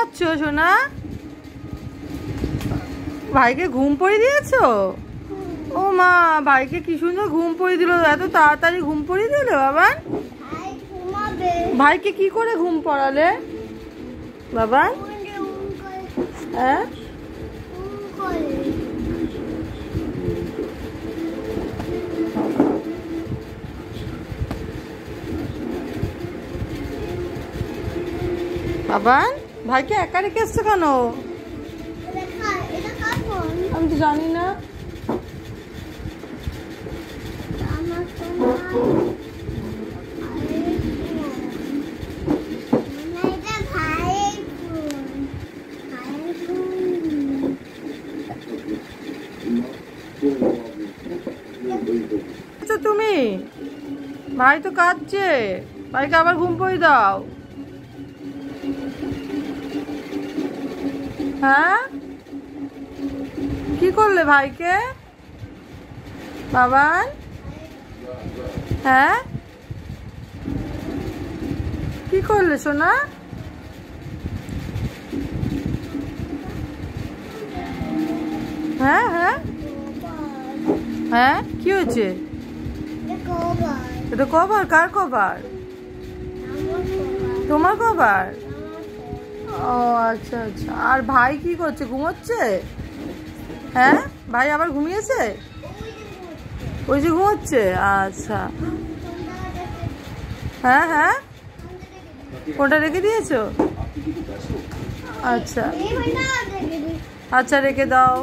করছো সোনা? ভাইকে ঘুম পড়িয়ে দিয়েছো? ও মা, ভাইকে কি সুন্দর ঘুম পড়িয়ে দিল। এত তাড়াতাড়ি ঘুম পড়িয়ে দিল বাবা? ভাইকে কি করে ঘুম পড়ালে বাবা? হ্যাঁ, বাবা ভাইকে একা রেখে এসছো কেন? আমি তো জানি না। তুমি ভাই তো কাঁদছে, ভাইকে আবার ঘুম পড়িয়ে দাও। হ্যাঁ, কি করলে ভাইকে বাবান? হ্যাঁ, কি করলে সোনা? হ্যাঁ হ্যাঁ হ্যাঁ, কি হয়েছে? এটা কভার? কার কভার? তোমার কভার? ও আচ্ছা আচ্ছা। আর ভাই কি করছে? ঘুমোচ্ছে? হ্যাঁ, ভাই আবার ঘুমিয়েছে? ওই যে ঘুমোচ্ছে। আচ্ছা, হ্যাঁ হ্যাঁ, কোনটা রেখে দিয়েছো? আচ্ছা আচ্ছা, রেখে দাও।